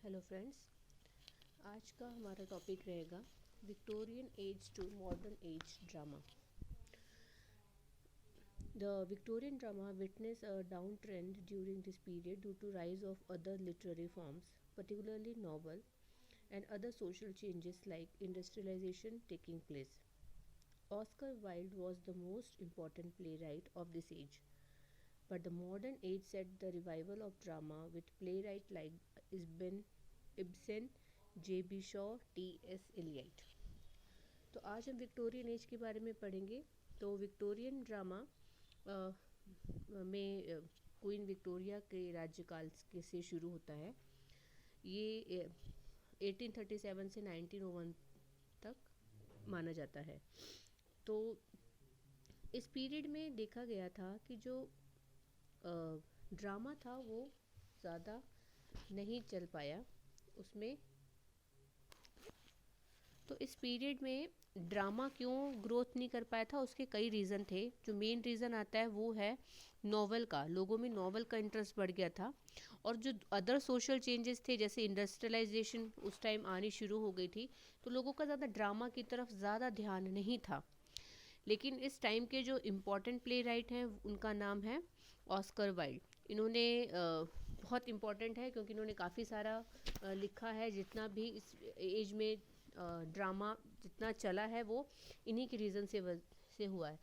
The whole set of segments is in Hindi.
हेलो फ्रेंड्स, आज का हमारा टॉपिक रहेगा Victorian age to modern age drama. The Victorian drama witnessed a downtrend during this period due to rise of other literary forms, particularly novel and other social changes like industrialization taking place. Oscar Wilde was the most important playwright of this age, but the modern age set the revival of drama with playwrights like Ibsen, J.B. Shaw, T.S. Eliot. तो आज हम विक्टोरियन एज के बारे में पढ़ेंगे। तो विक्टोरियन ड्रामा में क्वीन विक्टोरिया के राज्यकाल के से शुरू होता है। ये 1837 से 1901 तक माना जाता है। तो इस पीरियड में देखा गया था कि जो ड्रामा था वो ज़्यादा नहीं चल पाया उसमें। तो इस पीरियड में ड्रामा क्यों ग्रोथ नहीं कर पाया था, उसके कई रीज़न थे। जो मेन रीज़न आता है वो है नॉवल का। लोगों में नॉवल का इंटरेस्ट बढ़ गया था, और जो अदर सोशल चेंजेस थे जैसे इंडस्ट्रियलाइजेशन उस टाइम आनी शुरू हो गई थी, तो लोगों का ज़्यादा ड्रामा की तरफ ज़्यादा ध्यान नहीं था। लेकिन इस टाइम के जो इम्पोर्टेंट प्ले राइट हैं उनका नाम है ऑस्कर वाइल्ड। इन्होंने बहुत इम्पोर्टेंट है क्योंकि इन्होंने काफ़ी सारा लिखा है। जितना भी इस एज में ड्रामा जितना चला है वो इन्हीं के रीज़न से हुआ है।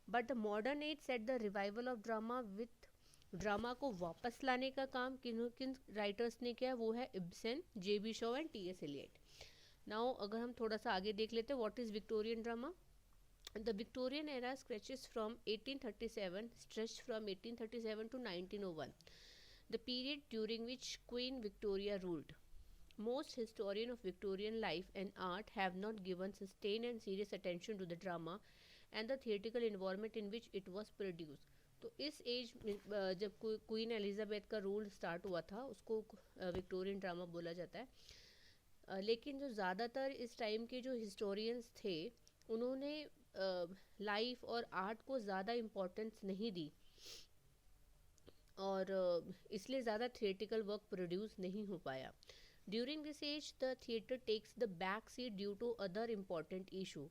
But the modern as set the revival of drama with drama को वापस लाने का काम किन राइटर्स ने किया, वो है Ibsen, J.B. Shaw and T.S. Eliot. Now अगर हम थोड़ा सा आगे देख लेते हैं, what is Victorian drama. The Victorian era stretches from 1837 to 1901, the period during which Queen Victoria ruled. Most historians of Victorian life and art have not given sustained and serious attention to the drama and the theatrical environment in which it was produced. तो इस एज में जब क्वीन एलिजाबेथ का रूल स्टार्ट हुआ था उसको विक्टोरियन ड्रामा बोला जाता है। लेकिन जो ज़्यादातर इस टाइम के जो हिस्टोरियंस थे उन्होंने लाइफ और आर्ट को ज़्यादा इम्पोर्टेंस नहीं दी, और इसलिए ज़्यादा थिएटिकल वर्क प्रोड्यूस नहीं हो पाया। During this age the theatre takes the back seat due to other important issue.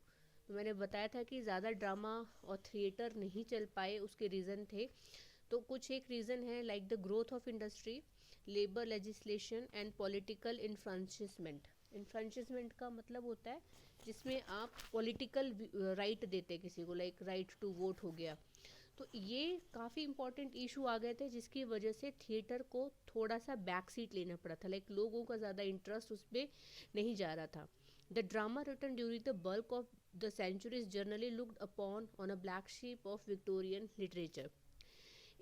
तो मैंने बताया था कि ज़्यादा ड्रामा और थिएटर नहीं चल पाए, उसके रीज़न थे। तो कुछ एक रीज़न है like the growth of industry, labour legislation and political enfranchisement. Enfranchisement का मतलब होता है जिसमें आप पॉलिटिकल राइट देते किसी को, लाइक राइट टू वोट हो गया। तो ये काफ़ी इंपॉर्टेंट इशू आ गए थे जिसकी वजह से थिएटर को थोड़ा सा बैक सीट लेना पड़ा था, लाइक लोगों का ज़्यादा इंटरेस्ट उस पर नहीं जा रहा था। The drama written during the bulk of the centuries generally looked upon on a black sheep of Victorian literature.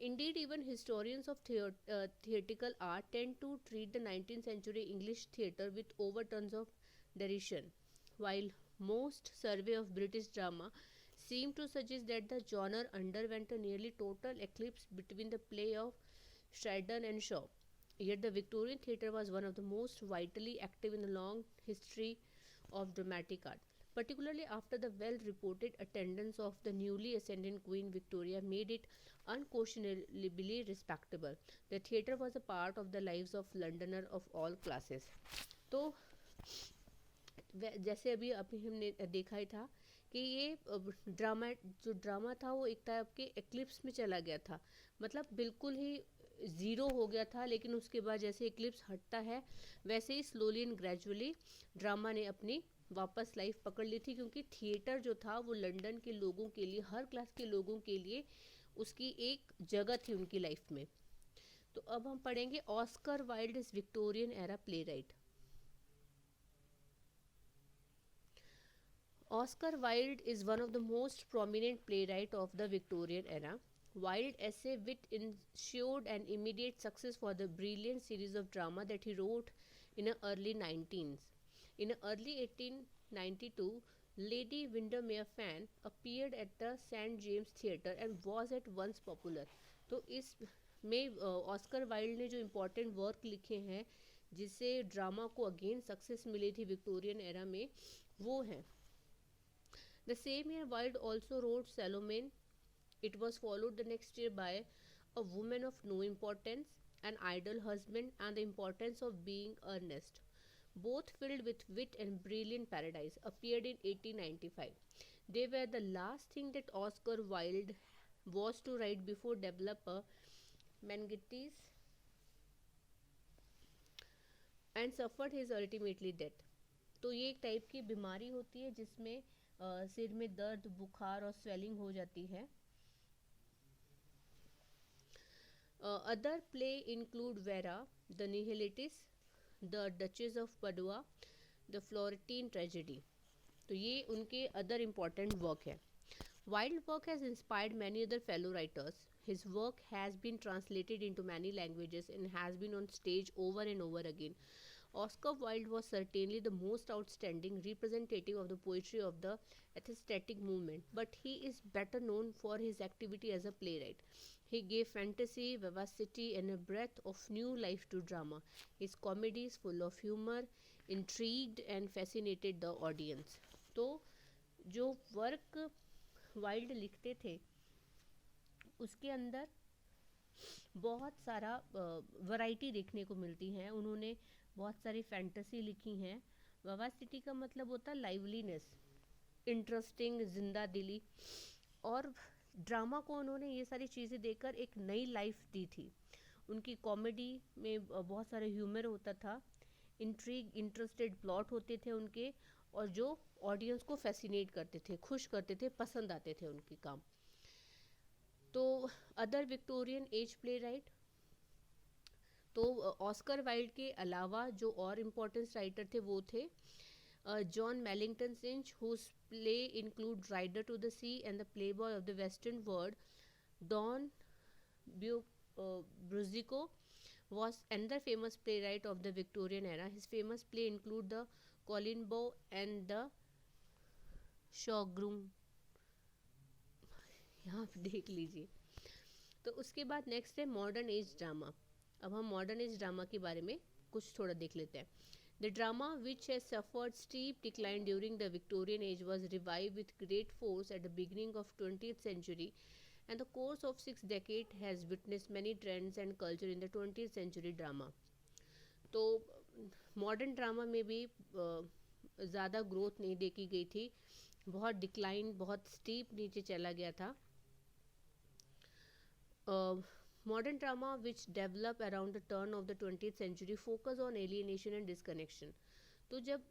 Indeed, even historians of theatrical art tend to treat the 19th century English theatre with overtones of derision, while most survey of British drama seem to suggest that the genre underwent a nearly total eclipse between the play of Sheridan and Shaw. Yet the Victorian theatre was one of the most vitally active in the long history of dramatic art. Particularly after the well reported attendance of the newly ascendant Queen Victoria made it unquestionably respectable. The theatre was a part of the lives of Londoner of all classes. तो जैसे अभी अभी हमने देखा ही था कि ये ड्रामा था वो एक टाइप के एक्लिप्स में चला गया था, मतलब बिल्कुल ही ज़ीरो हो गया था। लेकिन उसके बाद जैसे एक्लिप्स हटता है वैसे ही स्लोली एंड ग्रेजुअली ड्रामा ने अपनी वापस लाइफ पकड़ ली थी, क्योंकि थिएटर जो था वो लंदन के लोगों के लिए, हर क्लास के लोगों के लिए उसकी एक जगह थी उनकी लाइफ में। तो अब हम पढ़ेंगे Oscar Wilde is Victorian era play right. Oscar Wilde is one of the most prominent playwrights of the Victorian era. Wilde's essay wit ensured an immediate success for the brilliant series of drama that he wrote in the early 19s. In early 1892, Lady Windermere Fan appeared at the St. James Theatre and was at once popular. तो इस में ऑस्कर वाइल्ड ने जो इम्पोर्टेंट वर्क लिखे हैं जिससे ड्रामा को अगेन सक्सेस मिली थी विक्टोरियन एरा में, वो हैं। The same year, Wilde also wrote Salome. It was followed the next year by A Woman of No Importance, An Idle Husband, and The Importance of Being Earnest, both filled with wit and brilliant paradise, appeared in 1895. They were the last thing that Oscar Wilde was to write before developer meningitis and suffered his ultimately death. तो ये एक टाइप की बीमारी होती है जिसमें सिर में दर्द, बुखार और स्वेलिंग हो जाती है. Other play include Vera, The Nihilists, The Duchess of Padua, The Florentine Tragedy. तो ये उनके अदर इम्पॉर्टेंट वर्क है. Wild work has inspired many other fellow writers. His work has been translated into many languages and has been on stage over and over again. Oscar Wilde was certainly the most outstanding representative of the poetry of the aesthetic movement, but he is better known for his activity as a playwright. He gave fantasy, vivacity, and a breath of new life to drama. His comedies, full of humor, intrigued and fascinated the audience. तो जो वर्क वाइल्ड लिखते थे उसके अंदर बहुत सारा वैरायटी देखने को मिलती है. उन्होंने बहुत सारी फैंटेसी लिखी हैं. वावासिटी का मतलब होता है लाइवलीनेस, इंटरेस्टिंग, जिंदा दिली. और ड्रामा को उन्होंने ये सारी चीज़ें देकर एक नई लाइफ दी थी. उनकी कॉमेडी में बहुत सारे ह्यूमर होता था, इंट्रीग, इंटरेस्टेड प्लॉट होते थे उनके, और जो ऑडियंस को फैसिनेट करते थे, खुश करते थे, पसंद आते थे उनके काम. तो other Victorian age play right, तो ऑस्कर वाइल्ड के अलावा जो और इम्पोर्टेंट राइटर थे वो थे John मेलिंगटन सिंच, whose play include Rider to the Sea and The Playboy of the Western World. Don Bruzzico was another famous playwright of the Victorian era. His famous play include The Colin Bow and The Shogrum. यहाँ पे देख लीजिए. तो उसके बाद नेक्स्ट है मॉडर्न एज ड्रामा. अब हम मॉडर्न एज ड्रामा के बारे में कुछ थोड़ा देख लेते हैं. The drama, which has suffered steep decline during the Victorian age, was revived with great force at the beginning of 20th century, and the course of 6 decades has witnessed many trends and culture in the 20th century drama. तो मॉडर्न ड्रामा में भी ज़्यादा ग्रोथ नहीं देखी गई थी, बहुत डिक्लाइन, बहुत स्टीप नीचे चला गया था. Modern drama, which developed around the turn of the 20th century, focus on alienation and disconnection. तो जब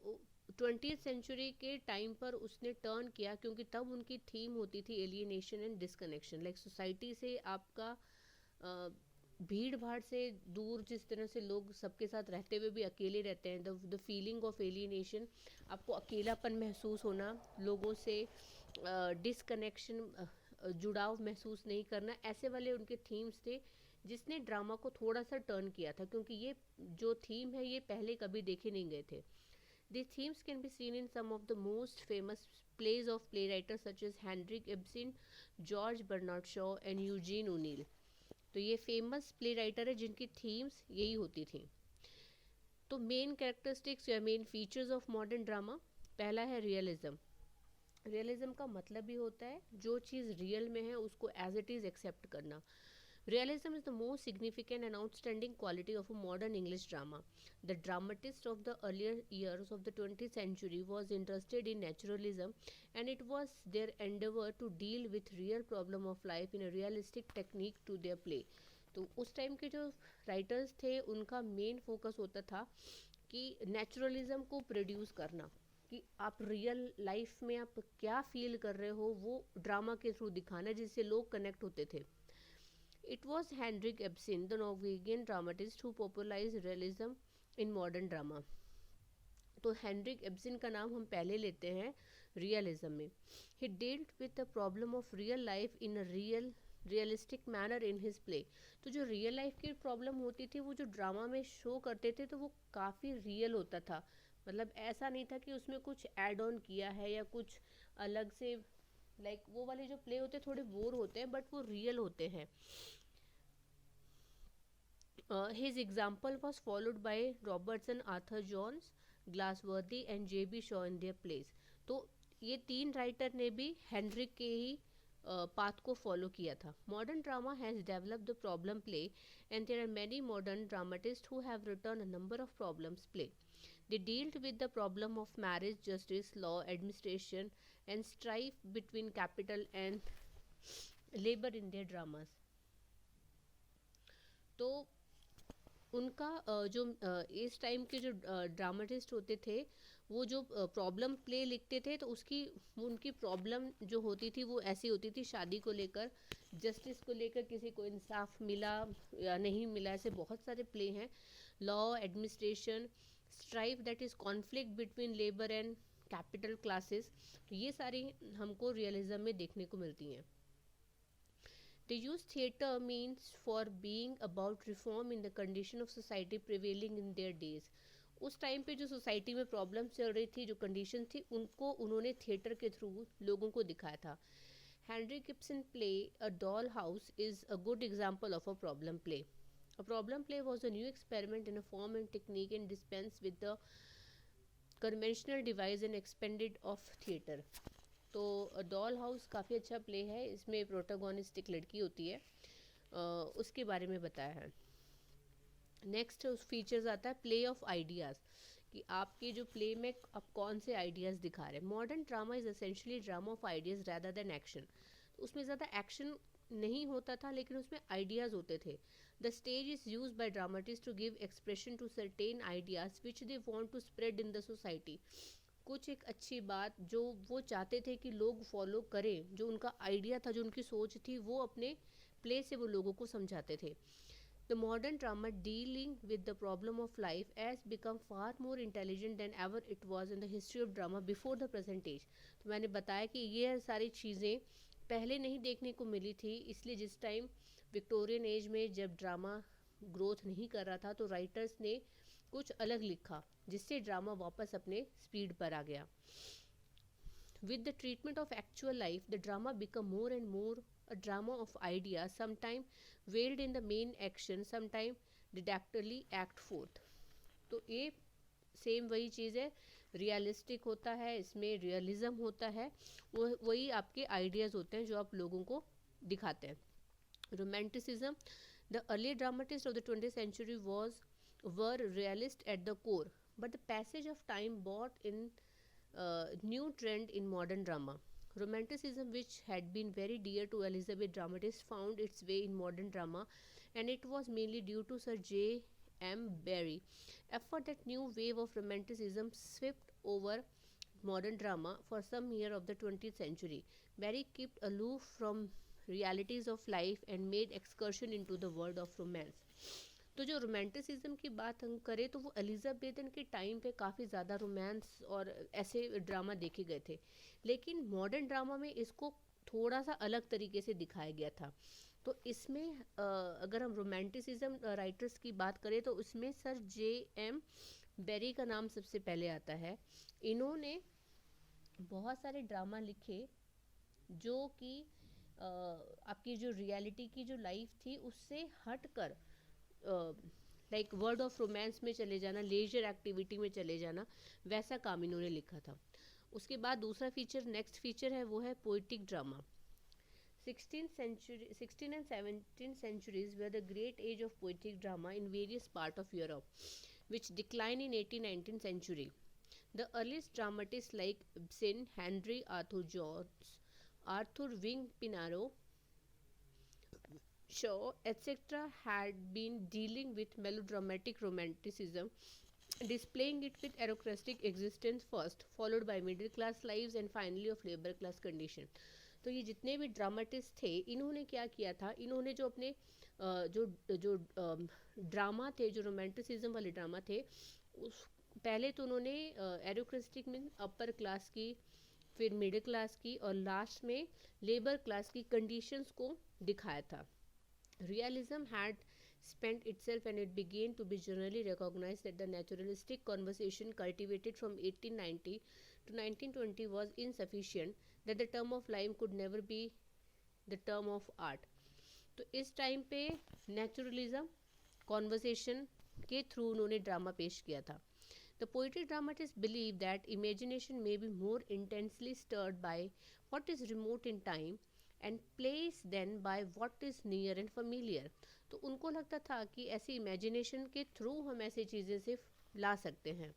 20th century के टाइम पर उसने टर्न किया, क्योंकि तब उनकी थीम होती थी alienation and disconnection. Like society से आपका भीड़ भाड़ से दूर, जिस तरह से लोग सबके साथ रहते हुए भी अकेले रहते हैं, द फीलिंग ऑफ एलियनेशन, आपको अकेलापन महसूस होना, लोगों से डिसकनेक्शन, जुड़ाव महसूस नहीं करना, ऐसे वाले उनके थीम्स थे जिसने ड्रामा को थोड़ा सा टर्न किया था, क्योंकि ये जो थीम है ये पहले कभी देखे नहीं गए थे. These themes can be seen in some of the most famous plays of playwriters such as Henrik Ibsen, George Bernard Shaw and Eugene O'Neill. तो ये फेमस प्ले राइटर है जिनकी थीम्स यही होती थी. तो मेन कैरेक्टरिस्टिक्स या main features of modern drama, पहला है रियलिज्म. रियलिज्म का मतलब भी होता है जो चीज़ रियल में है उसको एज इट इज़ एक्सेप्ट करना. Realism is the most significant and outstanding quality of a modern English drama. The dramatists of the earlier years of the 20th century was interested in naturalism, and it was their endeavor to deal with real problem of life in a realistic technique to their play. तो उस टाइम के जो राइटर्स थे उनका मेन फोकस होता था कि नेचुरलिज्म को प्रोड्यूस करना, कि आप रियल लाइफ में आप क्या फील कर रहे हो वो ड्रामा के थ्रू दिखाना, जिससे लोग कनेक्ट होते थे. It was Henrik Ibsen, the Norwegian dramatist, who popularized realism in modern drama. तो हेनरिक इब्सन का नाम हम पहले लेते हैं रियलिज्म में. He dealt with the problem of real life in a realistic manner in his play. तो जो रियल लाइफ की प्रॉब्लम होती थी वो जो ड्रामा में शो करते थे तो वो काफ़ी रियल होता था. मतलब ऐसा नहीं था कि उसमें कुछ ऐड ऑन किया है या कुछ अलग से, लाइक वो वाले जो प्ले होते हैं थोड़े बोर होते हैं बट वो रियल होते हैं. His example was followed by Robertson, Arthur Jones, Glassworthy and J.B. Shaw in their plays. तो ये तीन राइटर ने भी हेनरिक के ही पाथ को फॉलो किया था. Modern drama has developed the problem play and there are many modern dramatist who have written a number of problems play. They dealt with the problem of marriage, justice, law, administration, and strife between capital and labor in their dramas. तो उनका जो इस टाइम के जो ड्रामाटिस्ट होते थे वो जो प्रॉब्लम प्ले लिखते थे तो उसकी उनकी प्रॉब्लम जो होती थी वो ऐसी होती थी, शादी को लेकर, जस्टिस को लेकर, किसी को इंसाफ मिला या नहीं मिला, ऐसे बहुत सारे प्ले हैं. Law, administration, strife that is conflict between labour and capital classes. तो ये सारी हमको रियलिज्म में देखने को मिलती हैं. They use theatre means for being about reform in the condition of society prevailing in their days. उस टाइम पे जो सोसाइटी में प्रॉब्लम चल रही थी, जो कंडीशन थी, उनको उन्होंने थिएटर के थ्रू लोगों को दिखाया था. Henry Gibson play A Doll House is a good example of a problem play. A problem play was a new experiment in a form and technique and dispensed with the conventional device and expanded of theatre. तो डॉल हाउस काफ़ी अच्छा प्ले है. इसमें प्रोटागोनिस्ट एक लड़की होती है, उसके बारे में बताया है. नेक्स्ट उस फीचर्स आता है प्ले ऑफ आइडियाज़, कि आपके जो प्ले में आप कौन से आइडियाज़ दिखा रहे हैं. Modern drama is essentially drama of ideas rather than action. तो उसमें ज़्यादा एक्शन नहीं होता था लेकिन उसमें आइडियाज़ होते थे. The stage is use by dramatist to give expression to certain ideas which they want to spread in the society. कुछ एक अच्छी बात जो वो चाहते थे कि लोग फॉलो करें, जो उनका आइडिया था, जो उनकी सोच थी, वो अपने प्ले से वो लोगों को समझाते थे. The modern drama dealing with the problem of life has become far more intelligent than ever it was in the history of drama before the present age. तो मैंने बताया कि ये सारी चीज़ें पहले नहीं देखने को मिली थी, इसलिए जिस टाइम विक्टोरियन एज में जब ड्रामा ग्रोथ नहीं कर रहा था तो राइटर्स ने कुछ अलग लिखा जिससे ड्रामा वापस अपने स्पीड पर आ गया. With the treatment of actual life the drama become more and more a drama of idea, sometime veiled in the main action, sometime didactically act forth. तो ये सेम वही चीज़ है, रियलिस्टिक होता है, इसमें रियलिज्म होता है, वो वही आपके आइडियाज़ होते हैं जो आप लोगों को दिखाते हैं. Romanticism. The early dramatist of the 20th century were realist at the core, but the passage of time brought in new trend in modern drama. Romanticism, which had been very dear to Elizabeth dramatists, found its way in modern drama, and it was mainly due to Sir J.M. Barrie. Effort that new wave of romanticism swept over modern drama for some year of the 20th century. Barrie kept aloof from realities of life and made excursion into the world of romance. तो जो रोमांटिसिज्म की बात हम करें तो वो एलिजाबेथन के टाइम पे काफ़ी ज़्यादा रोमांस और ऐसे ड्रामा देखे गए थे, लेकिन मॉडर्न ड्रामा में इसको थोड़ा सा अलग तरीके से दिखाया गया था. तो इसमें अगर हम रोमांटिसिज्म राइटर्स की बात करें तो उसमें सर J.M. बेरी का नाम सबसे पहले आता है. इन्होंने बहुत सारे ड्रामा लिखे जो कि आपकी जो रियलिटी की जो लाइफ थी उससे हट कर लाइक वर्ल्ड ऑफ रोमांस में चले जाना, लेजर एक्टिविटी में चले जाना, वैसा काम इन्होंने लिखा था. उसके बाद दूसरा फीचर, नेक्स्ट फीचर है, वो है poetic drama. 16th and 17th centuries were the great age of poetic drama in various parts of Europe, which declined in 18th-19th century. The earliest dramatists like Ibsen, Henry Arthur Jones, Arthur Wing Pinaro, Shaw, etc. had been dealing with melodramatic romanticism, displaying it with aristocratic existence first, followed by middle class lives and finally of labor class condition. तो ये जितने भी ड्रामाटिस्ट थे इन्होंने क्या किया था, इन्होंने जो अपने जो जो ड्रामा थे, जो रोमांटिसिज्म वाले ड्रामा थे, उस पहले तो उन्होंने एरोक्रेस्टिक मीन अपर क्लास की, फिर मिडिल क्लास की और लास्ट में लेबर क्लास की कंडीशंस को दिखाया था. Realism had spent itself and it began to be generally recognized that the naturalistic conversation cultivated from 1890 to 1920 was insufficient, that the term of life could never be the term of art. तो इस टाइम पे नेचुरलिज्म कॉन्वर्सेशन के थ्रू उन्होंने ड्रामा पेश किया था. The poetic dramatists believe that imagination may be more intensely stirred by what is remote in time and place then by what is near and familiar। तो उनको लगता था कि ऐसे इमेजिनेशन के थ्रू हम ऐसी चीज़ें से ला सकते हैं।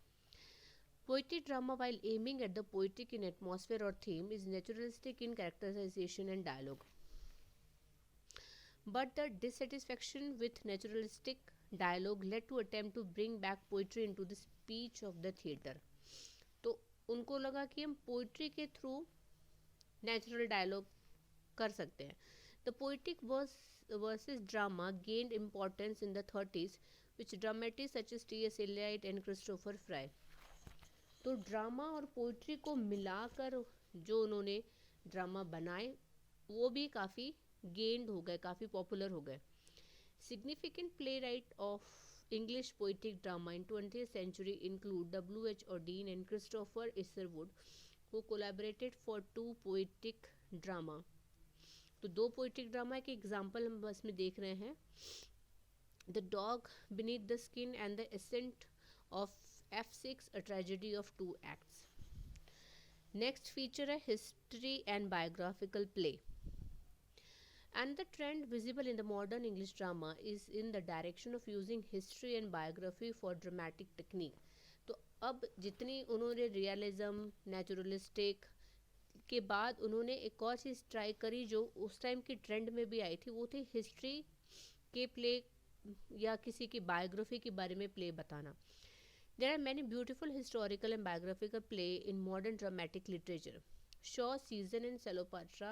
Poetic drama, while aiming at the poetic in atmosphere or theme, is naturalistic in characterization and dialogue. But the dissatisfaction with naturalistic dialogue led to attempt to bring back poetry into the speech of the theatre. तो उनको लगा कि हम पोइट्री के थ्रू नेचुरल डायलॉग कर सकते हैं. The poetic versus drama gained importance in the 30s, which dramatists such as T.S. Eliot and Christopher Fry. तो ड्रामा और पोइट्री को मिलाकर जो उन्होंने ड्रामा बनाए वो भी काफ़ी गेंड हो गए, काफ़ी पॉपुलर हो गए. Significant playwright of English poetic drama in 20th century include W.H. Auden and Christopher Isherwood, who collaborated for two poetic drama. तो दो पोइट्रिक ड्रामा के एग्जाम्पल हम बस में देख रहे हैं. The dog beneath the skin and the ascent of F6, a tragedy of two acts. Next feature है history and biographical play. And the trend visible in the modern English drama is in the direction of using history and biography for dramatic technique. तो अब जितनी उन्होंने रियलिज्म, नेचुरलिस्टिक के बाद उन्होंने एक और चीज़ ट्राई करी जो उस टाइम की ट्रेंड में भी आई थी, वो थी हिस्ट्री के प्ले या किसी की बायोग्राफी के बारे में प्ले बताना. There are many beautiful historical and biographical play in modern dramatic literature. Shaw, Season and Cleopatra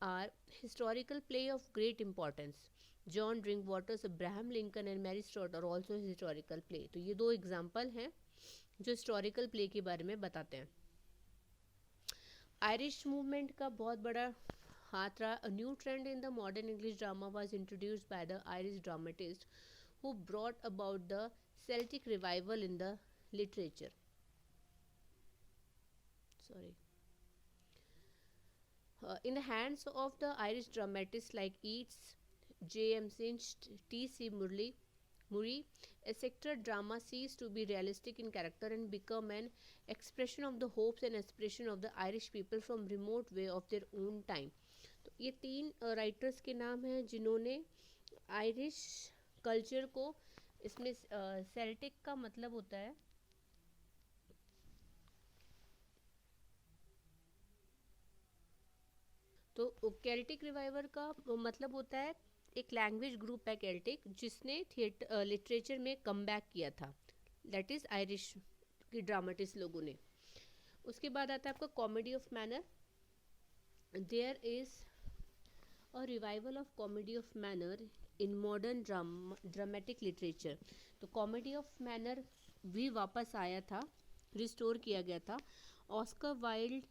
are historical play of great importance. John Drinkwater's Abraham Lincoln and Mary Stuart are also historical play. तो ये दो एग्जाम्पल हैं जो historical play के बारे में बताते हैं. Irish movement का बहुत बड़ा हाथ रहा. A new trend in the modern English drama was introduced by the Irish dramatist who brought about the Celtic revival in the literature. In the hands of the Irish dramatists like Yeats, J.M. Synge, T.C. Murray, a sector drama ceased to be realistic in character and become an expression of the hopes and aspirations of the Irish people from remote way of their own time. तो ये तीन राइटर्स के नाम हैं जिन्होंने आयरिश कल्चर को, इसमें सेल्टिक का मतलब होता है तो केल्टिक रिवाइवर का मतलब होता है एक लैंग्वेज ग्रुप है केल्टिक जिसने थिएटर लिटरेचर में कम बैक किया था. दैट इज़ आयरिश की ड्रामेटिस्ट लोगों ने. उसके बाद आता है आपका comedy of manner. There is a revival of comedy of manner in modern dramatic literature. तो कॉमेडी ऑफ मैनर भी वापस आया था, रिस्टोर किया गया था. ऑस्कर वाइल्ड,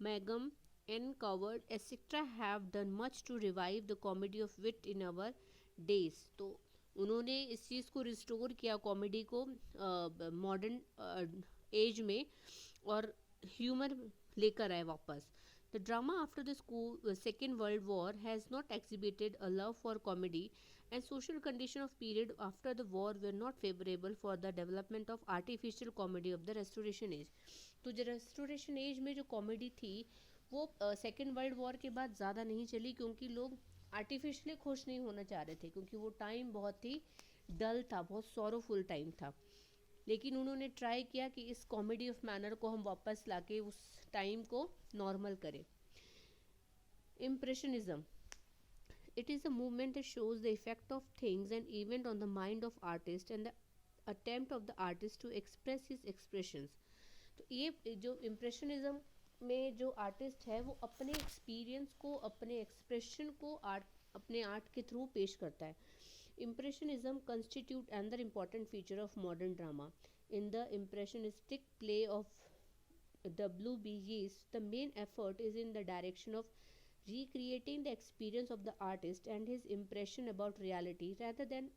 मैगम and Coward etcetera have done much to revive the comedy of wit in our days. तो उन्होंने इस चीज़ को रिस्टोर किया, कॉमेडी को मॉडर्न एज में, और ह्यूमर लेकर आए वापस. The drama after the Second World War has not exhibited a love for comedy, and social conditions of period after the war were not favorable for the development of artificial comedy of the Restoration Age. तो जो Restoration Age में जो कॉमेडी थी वो सेकेंड वर्ल्ड वॉर के बाद ज़्यादा नहीं चली क्योंकि लोग आर्टिफिशियली खुश नहीं होना चाह रहे थे, क्योंकि वो टाइम बहुत ही डल था, बहुत सॉरोफुल टाइम था. लेकिन उन्होंने ट्राई किया कि इस कॉमेडी ऑफ मैनर को हम वापस लाके उस टाइम को नॉर्मल करें. Impressionism. It is a movement that shows the effect of things and event on the mind of artist and the attempt of the artist to express his expressions. तो ये जो इम्प्रेशनिज्म में जो आर्टिस्ट है वो अपने एक्सपीरियंस को, अपने एक्सप्रेशन को अपने आर्ट के थ्रू पेश करता है. Impressionism constitute another important feature of modern drama. In the impressionistic play of W.B. Yeats, the main effort is in the direction of recreating the experience of the artist and his impression about reality rather than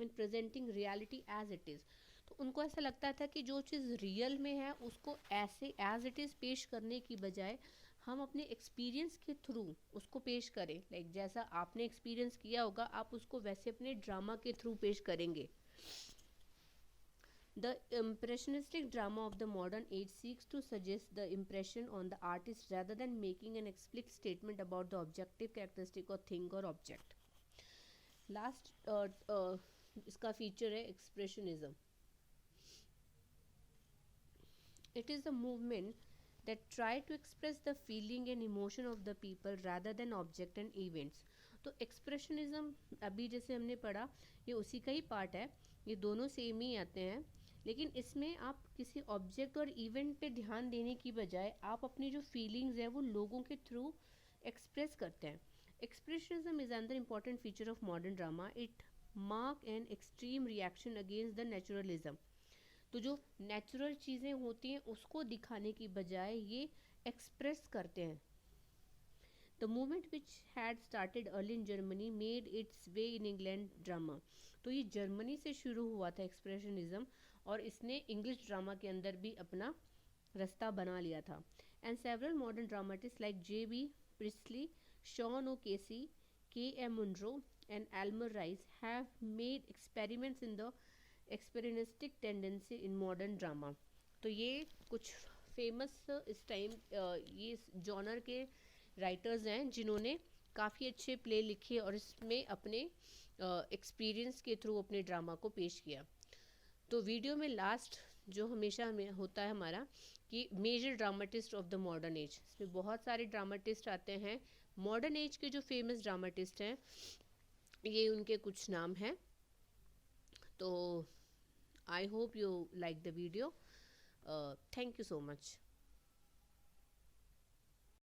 in presenting reality as it is. तो उनको ऐसा लगता था कि जो चीज़ रियल में है उसको ऐसे एज इट इज़ पेश करने की बजाय हम अपने एक्सपीरियंस के थ्रू उसको पेश करें. लाइक जैसा आपने एक्सपीरियंस किया होगा आप उसको वैसे अपने ड्रामा के थ्रू पेश करेंगे. The impressionistic drama of the modern age seeks to suggest the impression on the artist rather than making an explicit statement about the objective characteristic or thing or object. Last इसका feature है expressionism. It is a movement that try to express the feeling and emotion of the people rather than object and events. तो एक्सप्रेशनिज्म अभी जैसे हमने पढ़ा ये उसी का ही पार्ट है, ये दोनों सेम ही आते हैं, लेकिन इसमें आप किसी ऑब्जेक्ट और इवेंट पे ध्यान देने की बजाय आप अपनी जो फीलिंग्स है वो लोगों के थ्रू एक्सप्रेस करते हैं. Expressionism is another important feature of modern drama. It mark an extreme reaction against the naturalism. तो जो नेचुरल चीज़ें होती हैं उसको दिखाने की बजाय ये एक्सप्रेस करते हैं. The movement which had started early in Germany made it's way in England drama. तो ये जर्मनी से शुरू हुआ था एक्सप्रेशनिज्म, और इसने इंग्लिश ड्रामा के अंदर भी अपना रास्ता बना लिया था. And several modern dramatist like J.B. Priestley, Sean O'Casey, K.M. Munro and Elmer Rice have made experiments in the expressionistic tendency in modern drama. तो ये कुछ फेमस इस टाइम ये जॉनर के राइटर्स हैं जिन्होंने काफ़ी अच्छे प्ले लिखे और इसमें अपने एक्सपीरियंस के थ्रू अपने ड्रामा को पेश किया. तो वीडियो में लास्ट जो हमेशा हमें होता है हमारा कि major dramatist of the modern age. इसमें बहुत सारे ड्रामाटिस्ट आते हैं. मॉडर्न एज के जो फेमस ड्रामाटिस्ट हैं ये उनके कुछ नाम हैं. तो I hope you like the video. Thank you so much.